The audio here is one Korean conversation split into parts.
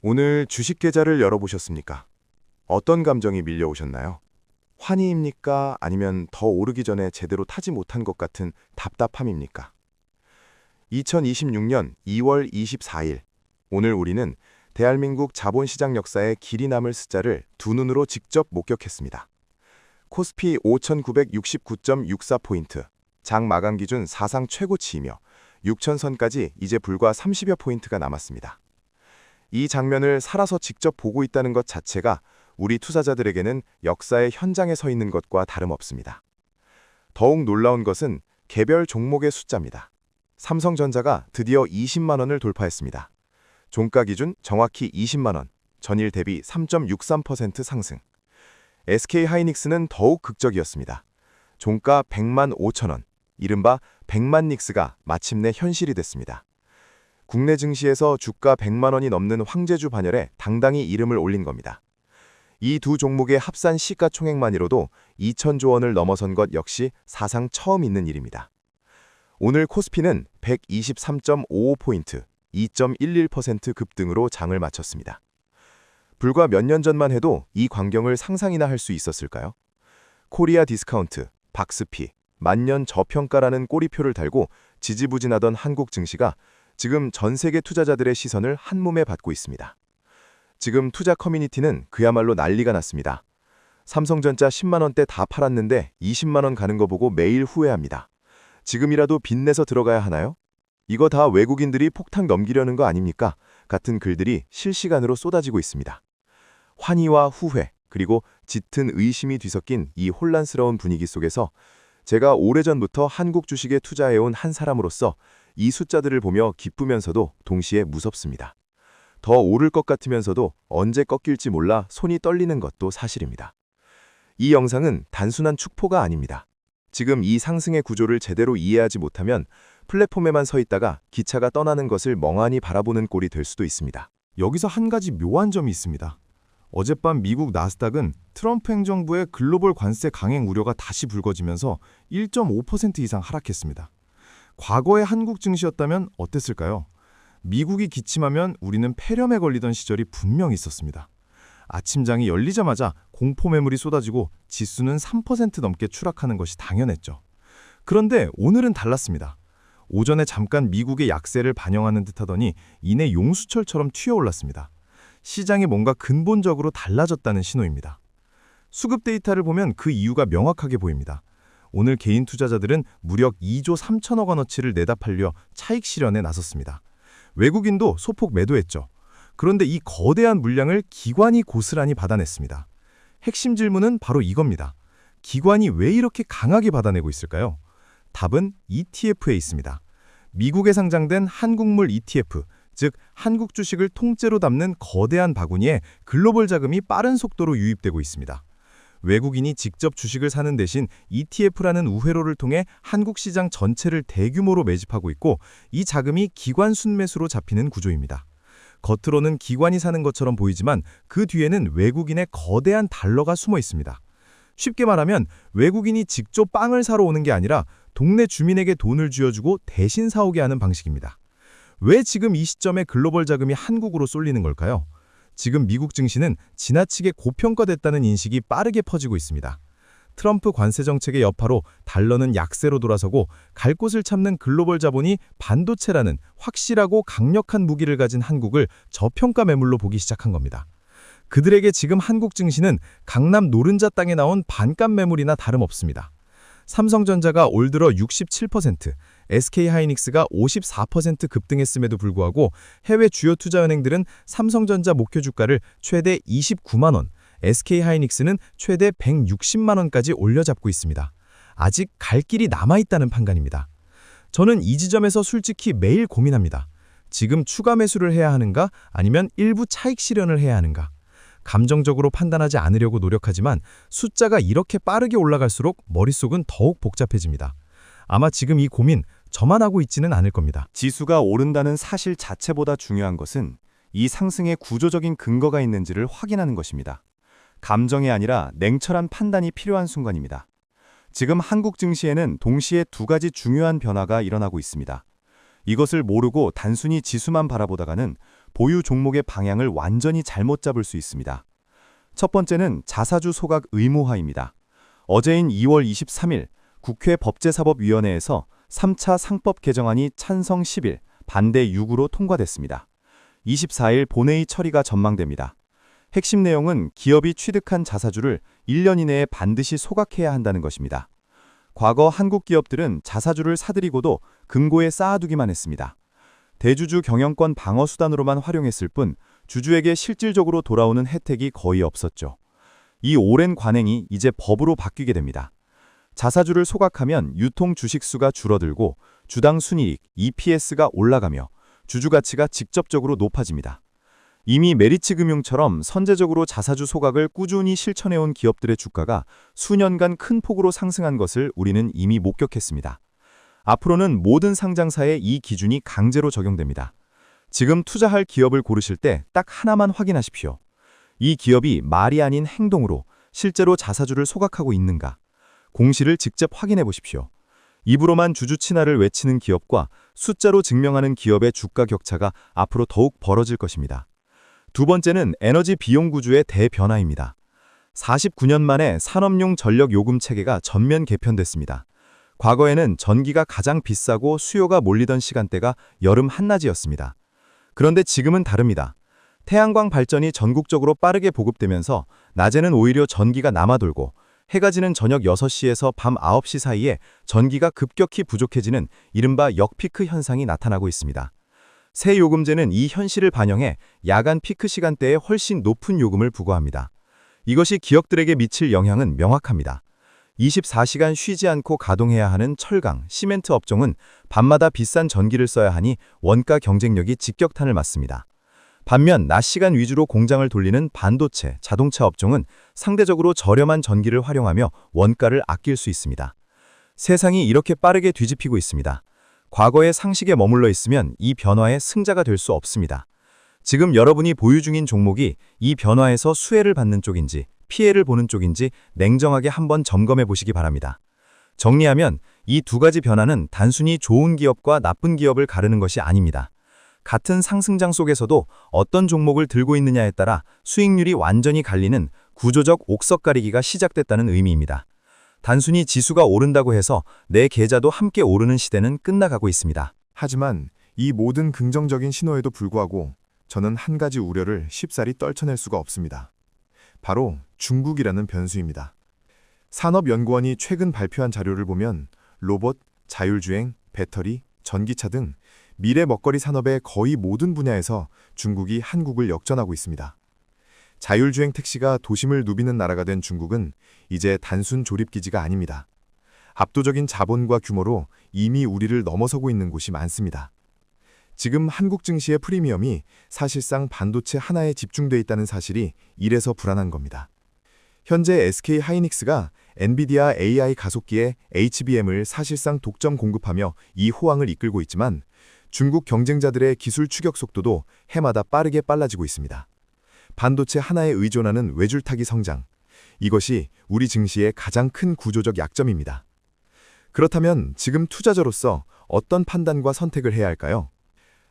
오늘 주식 계좌를 열어보셨습니까? 어떤 감정이 밀려오셨나요? 환희입니까? 아니면 더 오르기 전에 제대로 타지 못한 것 같은 답답함입니까? 2026년 2월 24일, 오늘 우리는 대한민국 자본시장 역사의 길이 남을 숫자를 두 눈으로 직접 목격했습니다. 코스피 5,969.64포인트, 장 마감 기준 사상 최고치이며 6,000선까지 이제 불과 30여 포인트가 남았습니다. 이 장면을 살아서 직접 보고 있다는 것 자체가 우리 투자자들에게는 역사의 현장에 서 있는 것과 다름없습니다. 더욱 놀라운 것은 개별 종목의 숫자입니다. 삼성전자가 드디어 20만 원을 돌파했습니다. 종가 기준 정확히 20만 원, 전일 대비 3.63% 상승. SK하이닉스는 더욱 극적이었습니다. 종가 100만 5천 원, 이른바 100만 닉스가 마침내 현실이 됐습니다. 국내 증시에서 주가 100만 원이 넘는 황제주 반열에 당당히 이름을 올린 겁니다. 이 두 종목의 합산 시가총액만으로도 2천조 원을 넘어선 것 역시 사상 처음 있는 일입니다. 오늘 코스피는 123.55포인트, 2.11% 급등으로 장을 마쳤습니다. 불과 몇 년 전만 해도 이 광경을 상상이나 할 수 있었을까요? 코리아 디스카운트, 박스피, 만년 저평가라는 꼬리표를 달고 지지부진하던 한국 증시가 지금 전 세계 투자자들의 시선을 한몸에 받고 있습니다. 지금 투자 커뮤니티는 그야말로 난리가 났습니다. 삼성전자 10만 원대 다 팔았는데 20만 원 가는 거 보고 매일 후회합니다. 지금이라도 빚내서 들어가야 하나요? 이거 다 외국인들이 폭탄 넘기려는 거 아닙니까? 같은 글들이 실시간으로 쏟아지고 있습니다. 환희와 후회, 그리고 짙은 의심이 뒤섞인 이 혼란스러운 분위기 속에서 제가 오래전부터 한국 주식에 투자해온 한 사람으로서 이 숫자들을 보며 기쁘면서도 동시에 무섭습니다. 더 오를 것 같으면서도 언제 꺾일지 몰라 손이 떨리는 것도 사실입니다. 이 영상은 단순한 축포가 아닙니다. 지금 이 상승의 구조를 제대로 이해하지 못하면 플랫폼에만 서 있다가 기차가 떠나는 것을 멍하니 바라보는 꼴이 될 수도 있습니다. 여기서 한 가지 묘한 점이 있습니다. 어젯밤 미국 나스닥은 트럼프 행정부의 글로벌 관세 강행 우려가 다시 불거지면서 1.5% 이상 하락했습니다. 과거의 한국 증시였다면 어땠을까요? 미국이 기침하면 우리는 폐렴에 걸리던 시절이 분명 있었습니다. 아침장이 열리자마자 공포 매물이 쏟아지고 지수는 3% 넘게 추락하는 것이 당연했죠. 그런데 오늘은 달랐습니다. 오전에 잠깐 미국의 약세를 반영하는 듯하더니 이내 용수철처럼 튀어올랐습니다. 시장이 뭔가 근본적으로 달라졌다는 신호입니다. 수급 데이터를 보면 그 이유가 명확하게 보입니다. 오늘 개인 투자자들은 무려 2조 3천억 원어치를 내다 팔려 차익 실현에 나섰습니다. 외국인도 소폭 매도했죠. 그런데 이 거대한 물량을 기관이 고스란히 받아냈습니다. 핵심 질문은 바로 이겁니다. 기관이 왜 이렇게 강하게 받아내고 있을까요? 답은 ETF에 있습니다. 미국에 상장된 한국물 ETF, 즉 한국 주식을 통째로 담는 거대한 바구니에 글로벌 자금이 빠른 속도로 유입되고 있습니다. 외국인이 직접 주식을 사는 대신 ETF라는 우회로를 통해 한국 시장 전체를 대규모로 매집하고 있고 이 자금이 기관 순매수로 잡히는 구조입니다. 겉으로는 기관이 사는 것처럼 보이지만 그 뒤에는 외국인의 거대한 달러가 숨어 있습니다. 쉽게 말하면 외국인이 직접 빵을 사러 오는 게 아니라 동네 주민에게 돈을 쥐어주고 대신 사오게 하는 방식입니다. 왜 지금 이 시점에 글로벌 자금이 한국으로 쏠리는 걸까요? 지금 미국 증시는 지나치게 고평가됐다는 인식이 빠르게 퍼지고 있습니다. 트럼프 관세 정책의 여파로 달러는 약세로 돌아서고 갈 곳을 찾는 글로벌 자본이 반도체라는 확실하고 강력한 무기를 가진 한국을 저평가 매물로 보기 시작한 겁니다. 그들에게 지금 한국 증시는 강남 노른자 땅에 나온 반값 매물이나 다름없습니다. 삼성전자가 올 들어 67%, SK하이닉스가 54% 급등했음에도 불구하고 해외 주요 투자은행들은 삼성전자 목표 주가를 최대 29만 원, SK하이닉스는 최대 160만 원까지 올려잡고 있습니다. 아직 갈 길이 남아있다는 판단입니다. 저는 이 지점에서 솔직히 매일 고민합니다. 지금 추가 매수를 해야 하는가 아니면 일부 차익 실현을 해야 하는가? 감정적으로 판단하지 않으려고 노력하지만 숫자가 이렇게 빠르게 올라갈수록 머릿속은 더욱 복잡해집니다. 아마 지금 이 고민 저만 하고 있지는 않을 겁니다. 지수가 오른다는 사실 자체보다 중요한 것은 이 상승에 구조적인 근거가 있는지를 확인하는 것입니다. 감정이 아니라 냉철한 판단이 필요한 순간입니다. 지금 한국 증시에는 동시에 두 가지 중요한 변화가 일어나고 있습니다. 이것을 모르고 단순히 지수만 바라보다가는 보유 종목의 방향을 완전히 잘못 잡을 수 있습니다. 첫 번째는 자사주 소각 의무화입니다. 어제인 2월 23일 국회 법제사법위원회에서 3차 상법 개정안이 찬성 10일, 반대 6으로 통과됐습니다. 24일 본회의 처리가 전망됩니다. 핵심 내용은 기업이 취득한 자사주를 1년 이내에 반드시 소각해야 한다는 것입니다. 과거 한국 기업들은 자사주를 사들이고도 금고에 쌓아두기만 했습니다. 대주주 경영권 방어 수단으로만 활용했을 뿐 주주에게 실질적으로 돌아오는 혜택이 거의 없었죠. 이 오랜 관행이 이제 법으로 바뀌게 됩니다. 자사주를 소각하면 유통 주식수가 줄어들고 주당 순이익 EPS가 올라가며 주주 가치가 직접적으로 높아집니다. 이미 메리츠 금융처럼 선제적으로 자사주 소각을 꾸준히 실천해온 기업들의 주가가 수년간 큰 폭으로 상승한 것을 우리는 이미 목격했습니다. 앞으로는 모든 상장사에 이 기준이 강제로 적용됩니다. 지금 투자할 기업을 고르실 때 딱 하나만 확인하십시오. 이 기업이 말이 아닌 행동으로 실제로 자사주를 소각하고 있는가? 공시를 직접 확인해 보십시오. 입으로만 주주 친화를 외치는 기업과 숫자로 증명하는 기업의 주가 격차가 앞으로 더욱 벌어질 것입니다. 두 번째는 에너지 비용 구조의 대변화입니다. 49년 만에 산업용 전력 요금 체계가 전면 개편됐습니다. 과거에는 전기가 가장 비싸고 수요가 몰리던 시간대가 여름 한낮이었습니다. 그런데 지금은 다릅니다. 태양광 발전이 전국적으로 빠르게 보급되면서 낮에는 오히려 전기가 남아돌고 해가 지는 저녁 6시에서 밤 9시 사이에 전기가 급격히 부족해지는 이른바 역피크 현상이 나타나고 있습니다. 새 요금제는 이 현실을 반영해 야간 피크 시간대에 훨씬 높은 요금을 부과합니다. 이것이 기업들에게 미칠 영향은 명확합니다. 24시간 쉬지 않고 가동해야 하는 철강, 시멘트 업종은 밤마다 비싼 전기를 써야 하니 원가 경쟁력이 직격탄을 맞습니다. 반면 낮 시간 위주로 공장을 돌리는 반도체, 자동차 업종은 상대적으로 저렴한 전기를 활용하며 원가를 아낄 수 있습니다. 세상이 이렇게 빠르게 뒤집히고 있습니다. 과거의 상식에 머물러 있으면 이 변화의 승자가 될 수 없습니다. 지금 여러분이 보유 중인 종목이 이 변화에서 수혜를 받는 쪽인지 피해를 보는 쪽인지 냉정하게 한번 점검해 보시기 바랍니다. 정리하면 이 두 가지 변화는 단순히 좋은 기업과 나쁜 기업을 가르는 것이 아닙니다. 같은 상승장 속에서도 어떤 종목을 들고 있느냐에 따라 수익률이 완전히 갈리는 구조적 옥석 가리기가 시작됐다는 의미입니다. 단순히 지수가 오른다고 해서 내 계좌도 함께 오르는 시대는 끝나가고 있습니다. 하지만 이 모든 긍정적인 신호에도 불구하고 저는 한 가지 우려를 쉽사리 떨쳐낼 수가 없습니다. 바로 중국이라는 변수입니다. 산업연구원이 최근 발표한 자료를 보면 로봇, 자율주행, 배터리, 전기차 등 미래 먹거리 산업의 거의 모든 분야에서 중국이 한국을 역전하고 있습니다. 자율주행 택시가 도심을 누비는 나라가 된 중국은 이제 단순 조립기지가 아닙니다. 압도적인 자본과 규모로 이미 우리를 넘어서고 있는 곳이 많습니다. 지금 한국 증시의 프리미엄이 사실상 반도체 하나에 집중돼 있다는 사실이 이래서 불안한 겁니다. 현재 SK 하이닉스가 엔비디아 AI 가속기에 HBM을 사실상 독점 공급하며 이 호황을 이끌고 있지만 중국 경쟁자들의 기술 추격 속도도 해마다 빠르게 빨라지고 있습니다. 반도체 하나에 의존하는 외줄타기 성장, 이것이 우리 증시의 가장 큰 구조적 약점입니다. 그렇다면 지금 투자자로서 어떤 판단과 선택을 해야 할까요?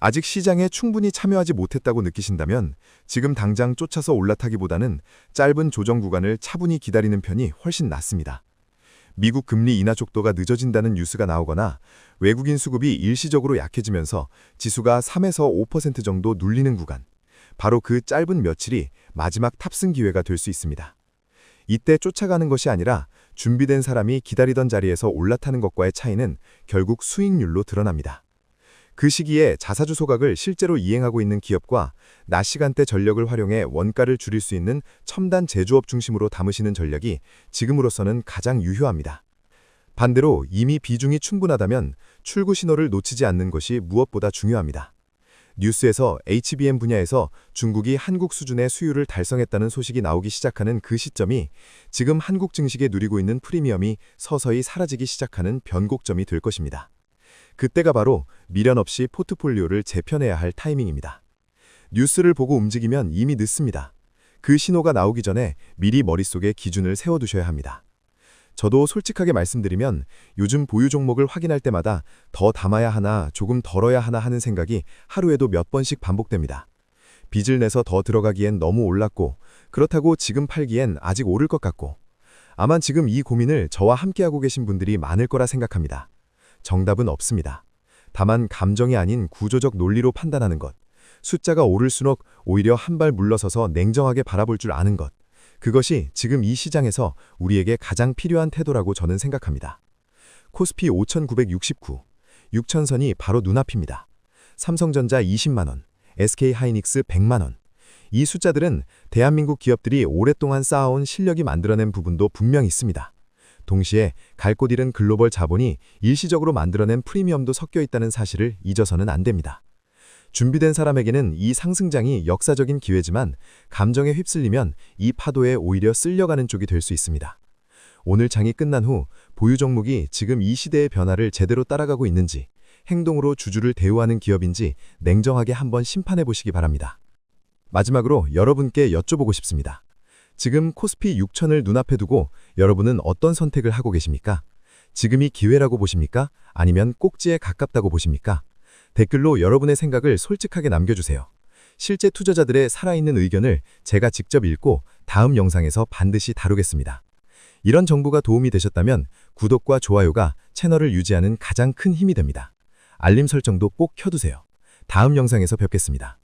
아직 시장에 충분히 참여하지 못했다고 느끼신다면 지금 당장 쫓아서 올라타기보다는 짧은 조정 구간을 차분히 기다리는 편이 훨씬 낫습니다. 미국 금리 인하 족도가 늦어진다는 뉴스가 나오거나 외국인 수급이 일시적으로 약해지면서 지수가 3에서 5% 정도 눌리는 구간, 바로 그 짧은 며칠이 마지막 탑승 기회가 될 수 있습니다. 이때 쫓아가는 것이 아니라 준비된 사람이 기다리던 자리에서 올라타는 것과의 차이는 결국 수익률로 드러납니다. 그 시기에 자사주 소각을 실제로 이행하고 있는 기업과 낮 시간대 전력을 활용해 원가를 줄일 수 있는 첨단 제조업 중심으로 담으시는 전략이 지금으로서는 가장 유효합니다. 반대로 이미 비중이 충분하다면 출구 신호를 놓치지 않는 것이 무엇보다 중요합니다. 뉴스에서 HBM 분야에서 중국이 한국 수준의 수율을 달성했다는 소식이 나오기 시작하는 그 시점이 지금 한국 증시에 누리고 있는 프리미엄이 서서히 사라지기 시작하는 변곡점이 될 것입니다. 그때가 바로 미련 없이 포트폴리오를 재편해야 할 타이밍입니다. 뉴스를 보고 움직이면 이미 늦습니다. 그 신호가 나오기 전에 미리 머릿속에 기준을 세워두셔야 합니다. 저도 솔직하게 말씀드리면 요즘 보유 종목을 확인할 때마다 더 담아야 하나, 조금 덜어야 하나 하는 생각이 하루에도 몇 번씩 반복됩니다. 빚을 내서 더 들어가기엔 너무 올랐고, 그렇다고 지금 팔기엔 아직 오를 것 같고, 아마 지금 이 고민을 저와 함께하고 계신 분들이 많을 거라 생각합니다. 정답은 없습니다. 다만 감정이 아닌 구조적 논리로 판단하는 것, 숫자가 오를수록 오히려 한 발 물러서서 냉정하게 바라볼 줄 아는 것, 그것이 지금 이 시장에서 우리에게 가장 필요한 태도라고 저는 생각합니다. 코스피 5,969, 6,000선이 바로 눈앞입니다. 삼성전자 20만원, SK하이닉스 100만원. 이 숫자들은 대한민국 기업들이 오랫동안 쌓아온 실력이 만들어낸 부분도 분명 있습니다. 동시에 갈 곳 잃은 글로벌 자본이 일시적으로 만들어낸 프리미엄도 섞여 있다는 사실을 잊어서는 안 됩니다. 준비된 사람에게는 이 상승장이 역사적인 기회지만 감정에 휩쓸리면 이 파도에 오히려 쓸려가는 쪽이 될 수 있습니다. 오늘 장이 끝난 후 보유 종목이 지금 이 시대의 변화를 제대로 따라가고 있는지, 행동으로 주주를 대우하는 기업인지 냉정하게 한번 심판해 보시기 바랍니다. 마지막으로 여러분께 여쭤보고 싶습니다. 지금 코스피 6,000을 눈앞에 두고 여러분은 어떤 선택을 하고 계십니까? 지금이 기회라고 보십니까? 아니면 꼭지에 가깝다고 보십니까? 댓글로 여러분의 생각을 솔직하게 남겨주세요. 실제 투자자들의 살아있는 의견을 제가 직접 읽고 다음 영상에서 반드시 다루겠습니다. 이런 정보가 도움이 되셨다면 구독과 좋아요가 채널을 유지하는 가장 큰 힘이 됩니다. 알림 설정도 꼭 켜두세요. 다음 영상에서 뵙겠습니다.